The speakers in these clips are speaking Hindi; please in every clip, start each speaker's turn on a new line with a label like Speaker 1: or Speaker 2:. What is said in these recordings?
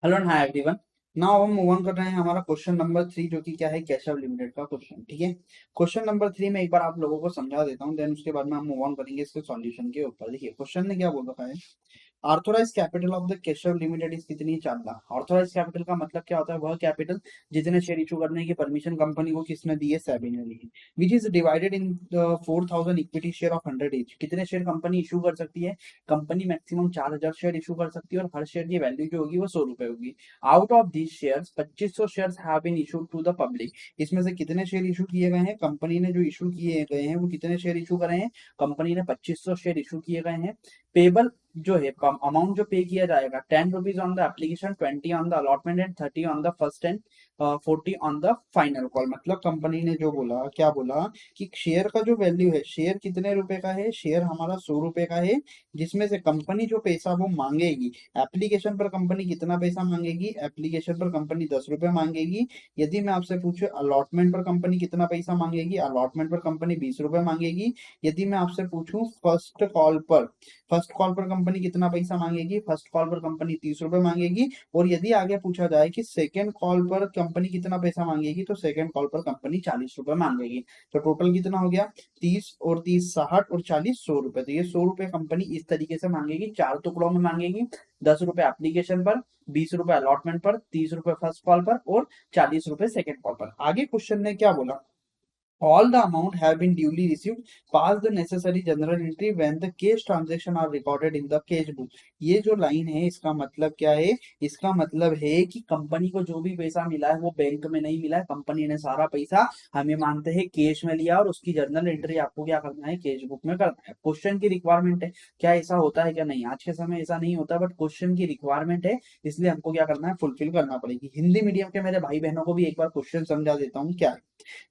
Speaker 1: Hello and hi everyone. Now हम मूव ऑन कर रहे हैं हमारा क्वेश्चन नंबर 3, जो कि क्या है, कैशव लिमिटेड का क्वेश्चन। ठीक है, क्वेश्चन नंबर 3 में एक बार आप लोगों को समझा देता हूँ, देन उसके बाद में हम मूव ऑन करेंगे इसके सॉल्यूशन के ऊपर। देखिए क्वेश्चन ने क्या बोल रखा है। Authorise capital of the Keshav limited is कितनी, 4 लाख। ऑथोराइज कैपिटल का मतलब क्या होता है, वह कैपिटल जितने शेयर इशू करने की परमिशन कंपनी को किसने दी है, सेबी ने दी है। Which is divided in 4,000 equity share of 100 each। कितने शेयर कंपनी इशू कर सकती है, कंपनी मैक्सिमम 4,000 शेयर इशू कर सकती है, और हर शेयर की वैल्यू जो होगी वो 100 रुपए होगी। Out of these share 2500 share have been issued to the public. इसमें से कितने शेयर इशू किए गए हैं, कंपनी ने जो इशू किए गए हैं वो कितने शेयर इशू करे हैं, कंपनी ने 2500 शेयर इशू किए गए हैं। पेबल जो है अमाउंट जो पे किया जाएगा, 10 rupees on the application, 20 on the allotment and 30 on the first and 40 on the final call. मतलब कंपनी ने जो बोला, क्या बोला कि शेयर का जो वैल्यू है, शेयर कितने रुपए का है, शेयर हमारा 100 रुपए का है। जिसमें से कंपनी जो पैसा वो मांगेगी, एप्लीकेशन पर कंपनी कितना पैसा मांगेगी, एप्लीकेशन पर कंपनी 10 रुपए मांगेगी। यदि मैं आपसे पूछूं अलॉटमेंट पर कंपनी कितना पैसा मांगेगी, अलॉटमेंट पर कंपनी 20 रुपए मांगेगी। यदि मैं आपसे पूछूं फर्स्ट कॉल पर कंपनी कितना पैसा मांगेगी, फर्स्ट कॉल पर कंपनी 30 रुपए मांगेगी। और यदि आगे पूछा जाए कि सेकंड कॉल पर कंपनी कितना पैसा मांगेगी, तो सेकंड कॉल पर कंपनी 40 रुपए मांगेगी। तो टोटल कितना हो गया, 30 और 30 60 और 40 100 रुपए। तो ये 100 रुपए कंपनी इस तरीके से मांगेगी, 4 टुकड़ों में मांगेगी। 10 रुपए एप्लीकेशन पर, 20 रुपए अलॉटमेंट पर, 30 रुपए फर्स्ट कॉल पर, और 40 रुपए सेकंड कॉल पर। आगे क्वेश्चन ने क्या बोला, all the amount have been duly received, pass the necessary general entry when the cash transaction are recorded in the cash book। ये जो लाइन है इसका मतलब क्या है, इसका मतलब है कि कंपनी को जो भी पैसा मिला है वो बैंक में नहीं मिला है, कंपनी ने सारा पैसा हमें मानते हैं कैश में लिया, और उसकी जर्नल एंट्री आपको क्या करना है, कैश बुक में करना है। क्वेश्चन की रिक्वायरमेंट है, क्या ऐसा होता है क्या, नहीं आज के समय ऐसा नहीं होता, बट क्वेश्चन की रिक्वायरमेंट है, इसलिए हमको क्या करना है, फुलफिल करना पड़ेगी। हिंदी मीडियम के मेरे भाई बहनों को भी एक बार क्वेश्चन समझा देता हूँ क्या है।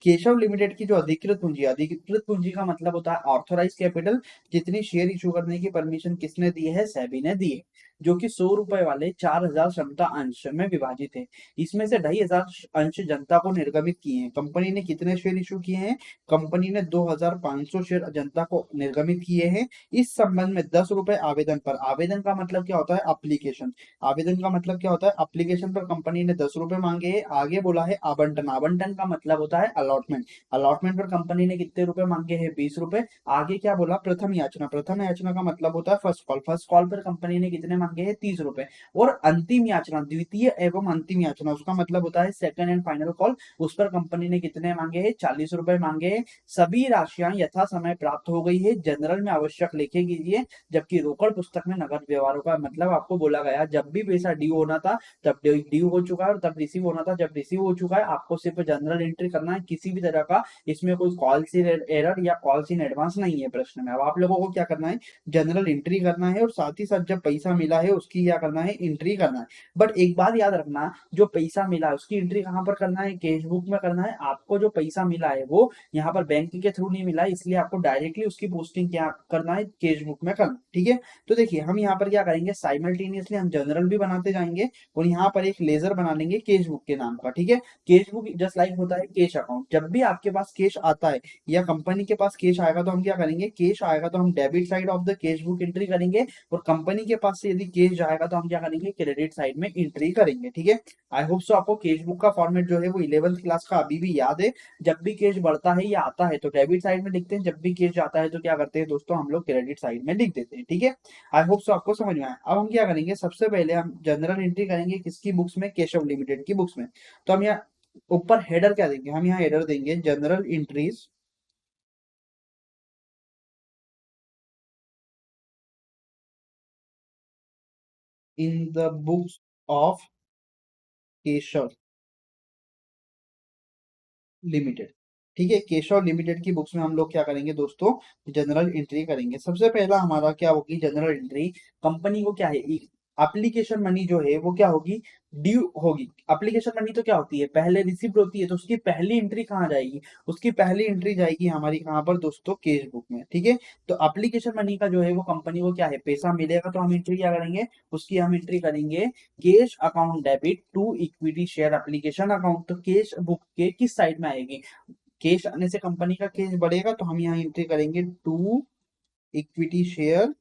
Speaker 1: केशव लिमिटेड की जो अधिकृत पूंजी है, अधिकृत पूंजी का मतलब होता है ऑथोराइज कैपिटल। जितनी शेयर इशू करने की परमिशन किसने दी है, सेबी ने दी है। जो कि 100 रुपए वाले 4,000 क्षमता अंश में विभाजित है। इसमें से 2,500 अंश जनता को निर्गमित किए हैं। कंपनी ने कितने शेयर इशू किए हैं, कंपनी ने 2,500 शेयर जनता को निर्गमित किए हैं। इस संबंध में 10 रुपए आवेदन पर, आवेदन का मतलब क्या होता है, एप्लीकेशन। आवेदन का मतलब क्या होता है, एप्लीकेशन पर कंपनी ने 10 रुपए मांगे हैं। आगे बोला है आवंटन, आवंटन का मतलब होता है अलॉटमेंट। अलॉटमेंट पर कंपनी ने कितने रुपए मांगे हैं, 20 रुपए। आगे क्या बोला, प्रथम याचना, प्रथम याचना का मतलब होता है फर्स्ट कॉल, फर्स्ट कॉल पर कंपनी ने कितने मांगे हैं, 30 रुपए। और अंतिम याचना, द्वितीय एवं अंतिम याचना, उसका मतलब होता है सेकंड एंड फाइनल कॉल, उस पर कंपनी ने कितने मांगे हैं, 40 रुपए मांगे हैं। सभी राशियां यथा समय प्राप्त हो गई है, जनरल में आवश्यक लेखे कीजिए। जबकि रोकड़ पुस्तक में नगद व्यवहारों का मतलब आपको बोला गया, जब भी पैसा ड्यू होना था तब ड्यू हो चुका है, और तब रिसीव होना था जब रिसीव हो चुका है। आपको सिर्फ जनरल एंट्री करना है, किसी भी तरह का इसमें कोई कॉल्स इन एरर या कॉल्स इन एडवांस नहीं है प्रश्न में। अब आप लोगों को क्या करना है, जनरल एंट्री करना है, और साथ ही साथ जब पैसा मिला है उसकी क्या करना है, एंट्री करना है। बट एक बात याद रखना, जो पैसा मिला है उसकी एंट्री कहां पर करना है, कैश बुक में करना है। आपको जो पैसा मिला है वो यहाँ पर बैंक के थ्रू नहीं मिला है, इसलिए आपको डायरेक्टली उसकी पोस्टिंग क्या करना है, कैश बुक में करना। ठीक है, तो देखिए हम यहाँ पर क्या करेंगे, साइमल्टेनियसली हम जनरल भी बनाते जाएंगे, और यहाँ पर एक लेजर बना लेंगे कैश बुक के नाम का। ठीक है, कैश बुक जस्ट लाइक होता है कैश अकाउंट। जब भी आपके पास कैश आता है या कंपनी के पास कैश आएगा, तो हम क्या करेंगे, कैश आएगा तो हम debit side of the cash book entry करेंगे, और कंपनी के पास से यदि कैश जाएगा तो हम क्या करेंगे, क्रेडिट साइड में एंट्री करेंगे। ठीक है, आई होप सो आपको कैश बुक का फॉर्मेट जो है वो 11th क्लास का अभी भी याद है। जब भी कैश बढ़ता है या आता है तो डेबिट साइड में लिखते हैं, जब भी कैश जाता है तो क्या करते हैं दोस्तों, हम लोग क्रेडिट साइड में लिख देते हैं। ठीक है, आई होप सो आपको समझ में आया। अब हम क्या करेंगे, सबसे पहले हम जनरल एंट्री करेंगे किसकी बुक्स में, केशव लिमिटेड की बुक्स में। तो हम यहाँ ऊपर हेडर क्या देंगे, हम यहाँ हेडर देंगे general entries in the books of Keshav limited. ठीक है, केशव लिमिटेड की बुक्स में हम लोग क्या करेंगे दोस्तों, जनरल एंट्री करेंगे। सबसे पहला हमारा क्या होगी, जनरल एंट्री। कंपनी को क्या है, एप्लीकेशन मनी जो है वो क्या होगी, ड्यू होगी। एप्लीकेशन मनी तो क्या होती है, पहले रिसिप्ट होती है, तो उसकी पहली एंट्री कहाँ जाएगी, उसकी पहली एंट्री जाएगी हमारी कहाँ पर दोस्तों, कैश बुक में। ठीक है, तो एप्लीकेशन मनी का जो है वो कंपनी को क्या है, पैसा मिलेगा तो हम एंट्री क्या करेंगे, उसकी हम एंट्री करेंगे cash account debit to equity share application account. तो कैश बुक के किस साइड में आएगी, कैश आने से कंपनी का कैश बढ़ेगा, तो हम यहाँ एंट्री करेंगे to equity share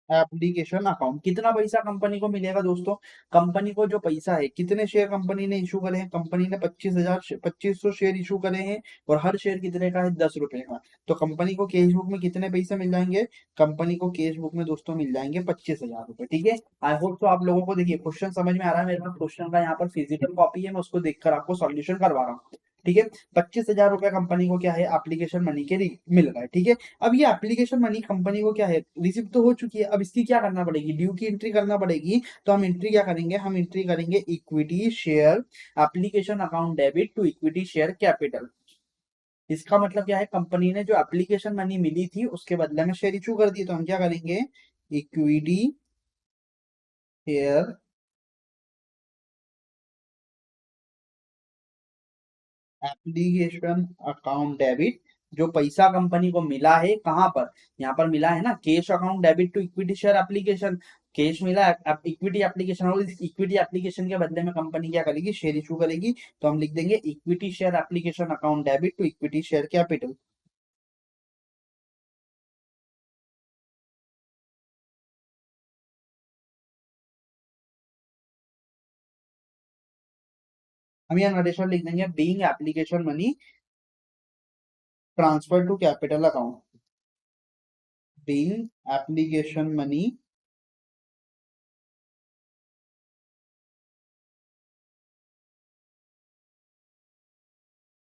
Speaker 1: application account, कितना पैसा कंपनी को मिलेगा दोस्तों? कंपनी को जो पैसा है, कितने शेयर कंपनी ने इशू करे हैं? कंपनी ने 25,000 2500 शेयर इशू करे हैं, और हर शेयर कितने का है? 10 रुपए का। तो कंपनी को कैश बुक में कितने पैसे मिल जाएंगे? कंपनी को कैश बुक में दोस्तों मिल जाएंगे 25,000 रुपए। ठीक है, आई होप तो आप लोगों को देखिए क्वेश्चन समझ में आ रहा है। मेरे पास क्वेश्चन का यहाँ पर फिजिकल कॉपी है, मैं उसको देखकर आपको सॉल्यूशन करवा रहा हूँ। ठीक है, 25,000 रुपए कंपनी को क्या है, एप्लीकेशन मनी के मिल रहा है। ठीक है, अब ये एप्लीकेशन मनी कंपनी को क्या है, रिसीव तो हो चुकी है, अब इसकी क्या करना पड़ेगी? ड्यू की एंट्री करना पड़ेगी। तो हम एंट्री क्या करेंगे? हम एंट्री करेंगे equity share application account debit to equity share capital. इसका मतलब क्या है, कंपनी ने जो एप्लीकेशन मनी मिली थी उसके बदले में शेयर इशू कर दिए, तो हम क्या करेंगे? Equity share application account debit, जो पैसा कंपनी को मिला है कहां पर, यहाँ पर मिला है ना, cash account debit to equity share application. Cash मिला इक्विटी एप्लीकेशन, और इस इक्विटी एप्लीकेशन के बदले में कंपनी क्या करेगी? शेयर इशू करेगी। तो हम लिख देंगे equity share application account debit to equity share capital. हम यहाँ नरेशन लिख देंगे being application money transfer to capital account. Being application money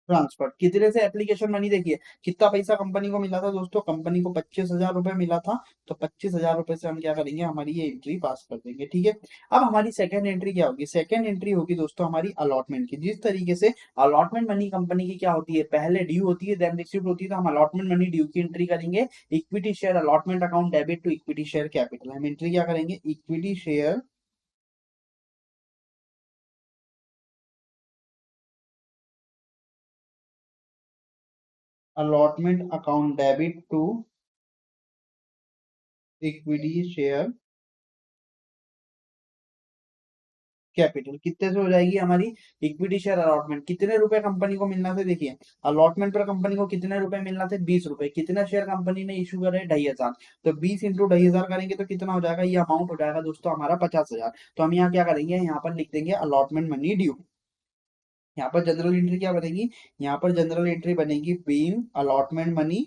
Speaker 1: transfer, कितने से एप्लीकेशन मनी, देखिए कितना पैसा कंपनी को मिला था दोस्तों, कंपनी को 25,000 रुपए मिला था। तो 25,000 रुपए से हम क्या करेंगे? हमारी ये एंट्री पास कर देंगे। ठीक है, अब हमारी सेकंड एंट्री क्या होगी? सेकंड एंट्री होगी दोस्तों हमारी अलॉटमेंट की। जिस तरीके से अलॉटमेंट मनी कंपनी की क्या होती है, पहले ड्यू होती है देन रिसीव्ड होती है, तो हम अलॉटमेंट मनी ड्यू की एंट्री करेंगे। Equity share allotment account debit to equity share capital, हम एंट्री क्या करेंगे? Equity share allotment account debit to equity share capital, कितने से हो जाएगी हमारी? इक्विटी शेयर अलॉटमेंट, कितने रुपए कंपनी को मिलना थे? देखिए अलॉटमेंट पर कंपनी को कितने रुपए मिलना थे? 20 रुपए। कितना शेयर कंपनी ने इशू करे? 2,500। तो 20 × 2,500 करेंगे तो कितना हो जाएगा? ये अमाउंट हो जाएगा दोस्तों हमारा 50,000। तो हम यहाँ क्या करेंगे? यहाँ पर लिख देंगे अलॉटमेंट मनी ड्यू। यहाँ पर जनरल एंट्री क्या बनेगी? यहाँ पर जनरल एंट्री बनेगी बीइंग अलॉटमेंट मनी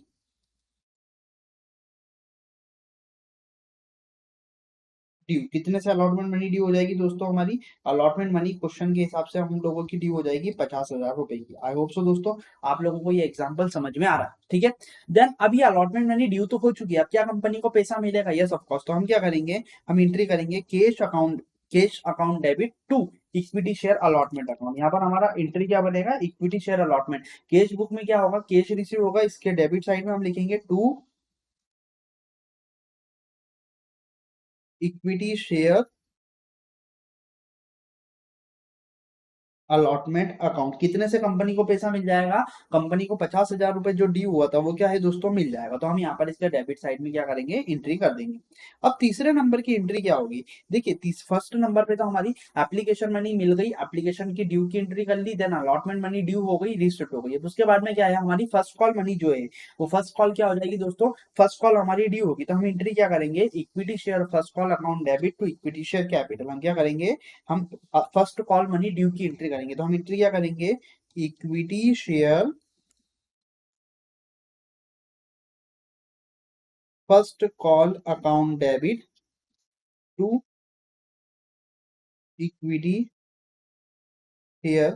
Speaker 1: ड्यू। कितने से अलॉटमेंट मनी ड्यू हो जाएगी दोस्तों हमारी? अलॉटमेंट मनी क्वेश्चन के हिसाब से हम लोगों की ड्यू हो जाएगी 50,000 रुपए की। आई होप सो दोस्तों आप लोगों को ये एग्जांपल समझ में आ रहा है। ठीक है, देन अब ये अलॉटमेंट मनी ड्यू तो हो चुकी है, अब क्या कंपनी को पैसा मिलेगा? Yes of course. तो हम क्या करेंगे? हम एंट्री करेंगे cash account debit to equity share allotment account. यहाँ पर हमारा एंट्री क्या बनेगा? Equity share allotment. Cash book में क्या होगा? कैश रिसीव होगा, इसके डेबिट साइड में हम लिखेंगे to equity share allotment account. कितने से कंपनी को पैसा मिल जाएगा? कंपनी को 50,000 रुपए जो ड्यू हुआ था वो क्या है दोस्तों? मिल जाएगा। तो हम यहाँ पर इसके डेबिट साइड में क्या करेंगे? एंट्री कर देंगे। अब तीसरे नंबर की एंट्री क्या होगी? देखिए फर्स्ट नंबर पे तो हमारी एप्लीकेशन मनी मिल गई, एप्लीकेशन की ड्यू की एंट्री कर ली, देन अलॉटमेंट मनी ड्यू हो गई, रिसिप्ट हो गई। अब उसके बाद में क्या है? हमारी फर्स्ट कॉल मनी जो है, वो फर्स्ट कॉल क्या हो जाएगी दोस्तों? फर्स्ट कॉल हमारी ड्यू होगी। तो हम एंट्री क्या करेंगे? Equity share first call account debit to equity share capital. हम क्या करेंगे? हम फर्स्ट कॉल मनी ड्यू की एंट्री करेंगे। तो हम एंट्री क्या करेंगे? Equity share first call account debit to equity share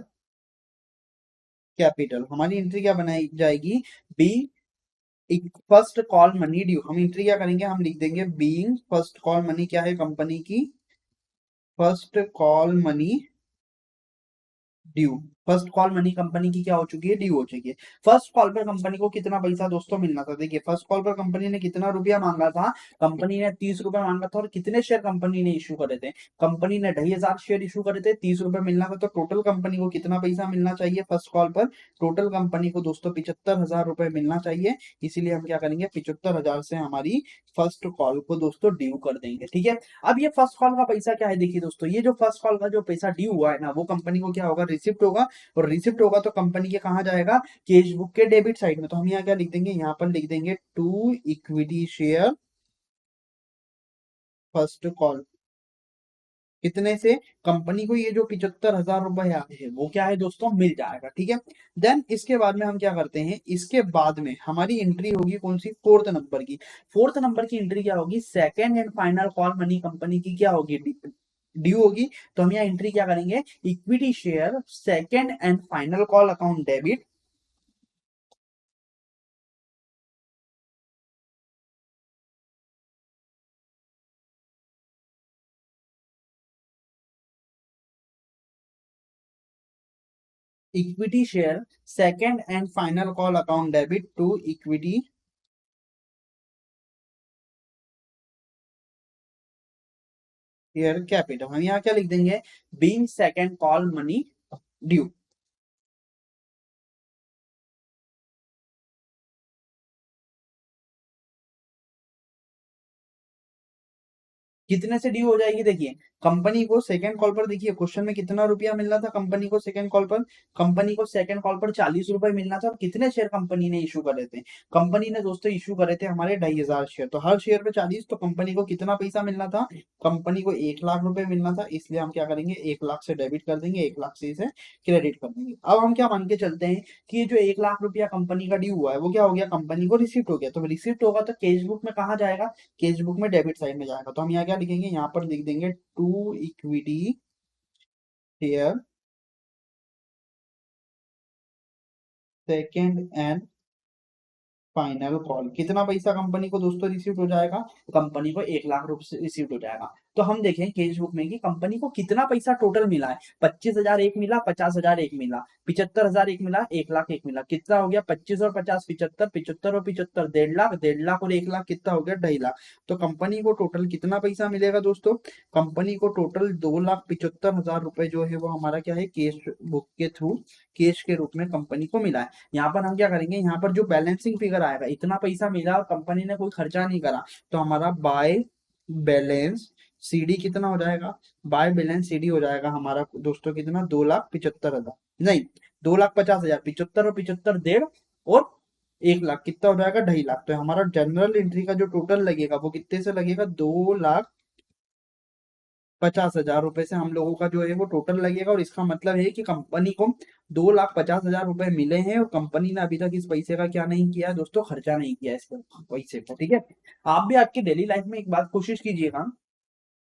Speaker 1: capital. हमारी एंट्री क्या बनाई जाएगी? Be first call money due. हम एंट्री क्या करेंगे? हम लिख देंगे बीइंग फर्स्ट कॉल मनी क्या है कंपनी की? First call money due. First call money company की क्या हो चुकी है? ड्यू हो चुकी है। फर्स्ट कॉल पर कंपनी को कितना पैसा दोस्तों मिलना था? देखिए फर्स्ट कॉल पर कंपनी ने कितना रुपया मांगा था? कंपनी ने 30 रुपए मांगा था। और कितने शेयर कंपनी ने इशू करे थे? कंपनी ने 2,500 शेयर इशू करे थे, 30 रुपए मिलना था। तो टोटल कंपनी को कितना पैसा मिलना चाहिए फर्स्ट कॉल पर? टोटल कंपनी को दोस्तों 75,000 रुपए मिलना चाहिए। इसीलिए हम क्या करेंगे? 75,000 से हमारी फर्स्ट कॉल को दोस्तों ड्यू कर देंगे। ठीक है, अब ये फर्स्ट कॉल का पैसा क्या है? देखिए दोस्तों ये जो फर्स्ट कॉल का जो पैसा ड्यू हुआ है ना, वो कंपनी को क्या होगा? रिसिप्ट होगा। और रिसिप्ट होगा तो कंपनी के कहाँ जाएगा? कैश बुक के डेबिट साइड में। तो हम यहाँ क्या लिख देंगे? यहाँ पर लिख देंगे to equity share first call कितने से, कंपनी को ये जो 75,000 रुपए है वो क्या है दोस्तों, मिल जाएगा। ठीक है। देन इसके बाद में हम क्या करते हैं, इसके बाद में हमारी एंट्री होगी कौन सी, फोर्थ नंबर की। फोर्थ नंबर की एंट्री क्या होगी, second and final call money company की क्या होगी, ड्यू होगी। तो हम यहाँ एंट्री क्या करेंगे, equity share second and final call account debit, equity share second and final call account debit to equity share capital. हम यहाँ क्या लिख देंगे, being second call money due. कितने से ड्यू हो जाएगी, देखिए कंपनी को सेकंड कॉल पर, देखिए क्वेश्चन में कितना रुपया मिलना था कंपनी को सेकंड कॉल पर, कंपनी को सेकंड कॉल पर 40 रुपए मिलना था। और कितने शेयर कंपनी ने इशू करे थे, कंपनी ने दोस्तों इशू करे थे हमारे 2,500 शेयर, तो हर शेयर पे 40, तो कंपनी को कितना पैसा मिलना था, कंपनी को 1 लाख रुपए मिलना था। इसलिए हम क्या करेंगे, 1 लाख से डेबिट कर देंगे, 1 लाख से इसे क्रेडिट कर देंगे। अब हम क्या मान के चलते हैं कि ये जो 1 लाख रुपया कंपनी का ड्यू हुआ है वो क्या हो गया, कंपनी को रिसिप्ट हो गया। तो रिसिप्ट होगा तो कैश बुक में कहाँ जाएगा, कैश बुक में डेबिट साइड में जाएगा। तो हम यहाँ क्या लिखेंगे, यहाँ पर लिख देंगे to equity share second and final call. कितना पैसा कंपनी को दोस्तों रिसीव हो जाएगा, कंपनी को 1 लाख रुपए रिसीव हो जाएगा। तो हम देखें केस बुक में कि कंपनी को कितना पैसा टोटल मिला है, 25,000 एक मिला, 50,000 एक मिला, 75,000 एक मिला, 1 लाख एक मिला। कितना हो गया, 25 और 50 75, 75 और 75 1.5 लाख, 1.5 और 1 लाख कितना हो गया, 2.5 लाख। तो कंपनी को टोटल कितना पैसा मिलेगा दोस्तों, कंपनी को टोटल 2,75,000 रुपए जो है वो हमारा क्या है, केस बुक के थ्रू केस के रूप में कंपनी को मिला है। यहाँ पर हम क्या करेंगे, यहाँ पर जो बैलेंसिंग फिगर आएगा, इतना पैसा मिला और कंपनी ने कोई खर्चा नहीं करा, तो हमारा बाय बैलेंस सीडी कितना हो जाएगा, बाय बैलेंस सीडी हो जाएगा हमारा दोस्तों कितना, 2,75,000, नहीं 2,50,000, 75 और 75 1.5 और 1 लाख कितना हो जाएगा, 2.5 लाख। तो हमारा जनरल एंट्री का जो टोटल लगेगा वो कितने से लगेगा, 2,50,000 रुपए से हम लोगों का जो है वो टोटल लगेगा। और इसका मतलब है कि कंपनी को 2,50,000 रुपए मिले हैं और कंपनी ने अभी तक इस पैसे का क्या नहीं किया दोस्तों, खर्चा नहीं किया इस पैसे को। ठीक है। आप भी आपकी डेली लाइफ में एक बात कोशिश कीजिएगा,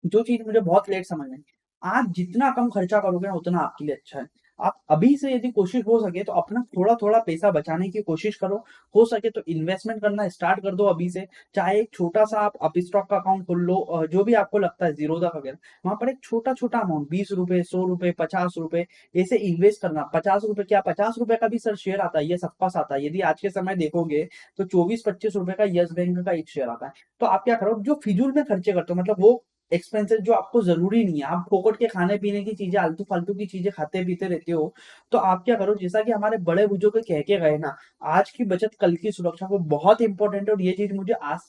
Speaker 1: जो चीज मुझे बहुत लेट समझ में, आप जितना कम खर्चा करोगे ना उतना आपके लिए अच्छा है। आप अभी से यदि कोशिश हो सके तो अपना थोड़ा थोड़ा पैसा बचाने की कोशिश करो, हो सके तो इन्वेस्टमेंट करना स्टार्ट कर दो अभी से। चाहे एक छोटा सा आप अप स्टॉक का अकाउंट खोल लो, जो भी आपको लगता है, जीरोधा वगैरह, वहां पर एक छोटा छोटा अमाउंट 20 रुपए, 100 रुपए, 50 रुपए ऐसे इन्वेस्ट करना। 50 रुपए क्या, 50 रुपए का भी सर शेयर आता है, ये सबके पास आता है। यदि आज के समय देखोगे तो 24-25 रुपए का यस बैंक का एक शेयर आता है। तो आप क्या करो, जो फिजूल में खर्चे करते हो, मतलब वो एक्सपेंसेस जो आपको जरूरी नहीं है, आप फोकट के खाने पीने की चीजें, आलतू फालतू की चीजें खाते पीते रहते हो, तो आप क्या करो, जैसा कि हमारे बड़े बुजुर्ग कह के गए ना, आज की बचत कल की सुरक्षा, को बहुत इंपॉर्टेंट है। और ये चीज मुझे आज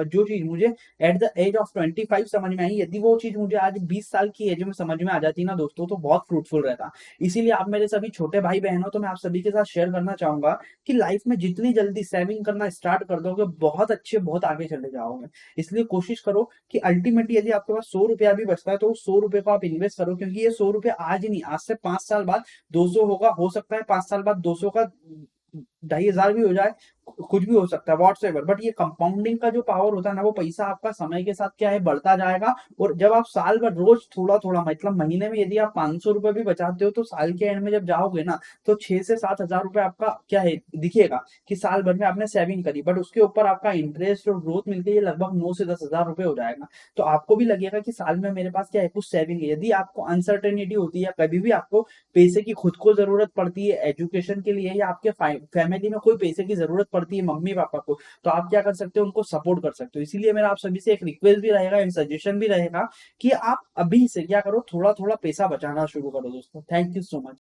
Speaker 1: जो चीज मुझे एट द एज ऑफ 25 समझ में आई, यदि वो चीज मुझे आज 20 साल की एज में समझ में आ जाती ना दोस्तों, तो बहुत फ्रूटफुल रहता। इसीलिए आप मेरे सभी छोटे भाई बहन हो, तो मैं आप सभी के साथ शेयर करना चाहूंगा कि लाइफ में जितनी जल्दी सेविंग करना स्टार्ट कर दोगे, बहुत अच्छे, बहुत आगे चले जाओगे। इसलिए कोशिश करो कि अल्टीमेटली यदि आपके पास 100 रुपया भी बचता है तो 100 रुपए को आप इन्वेस्ट करो, क्योंकि ये 100 रुपए आज ही नहीं, आज से 5 साल बाद 200 होगा, हो सकता है 5 साल बाद 200 का 2,500 भी हो जाए, कुछ भी हो सकता है व्हाट्स एवर। बट ये कंपाउंडिंग का जो पावर होता है ना, वो पैसा आपका समय के साथ क्या है, बढ़ता जाएगा। और जब आप साल भर रोज थोड़ा थोड़ा, मतलब महीने में यदि आप 500 रुपए भी बचाते हो, तो साल के एंड में जब जाओगे ना, तो 6 से 7 हजार रुपए आपका क्या है, दिखेगा कि साल भर में आपने सेविंग करी। बट उसके ऊपर आपका इंटरेस्ट और ग्रोथ मिलकर ये लगभग 9 से 10 हजार रुपए हो जाएगा। तो आपको भी लगेगा कि साल में मेरे पास क्या है, कुछ सेविंग है। यदि आपको अनसर्टेनिटी होती है, कभी भी आपको पैसे की खुद को जरूरत पड़ती है एजुकेशन के लिए, या आपके फैमिली में कोई पैसे की जरूरत पड़ती है मम्मी पापा को, तो आप क्या कर सकते हो, उनको सपोर्ट कर सकते हो। इसीलिए मेरा आप सभी से एक रिक्वेस्ट भी रहेगा, एक सजेशन भी रहेगा कि आप अभी से क्या करो, थोड़ा थोड़ा पैसा बचाना शुरू करो दोस्तों। Thank you so much.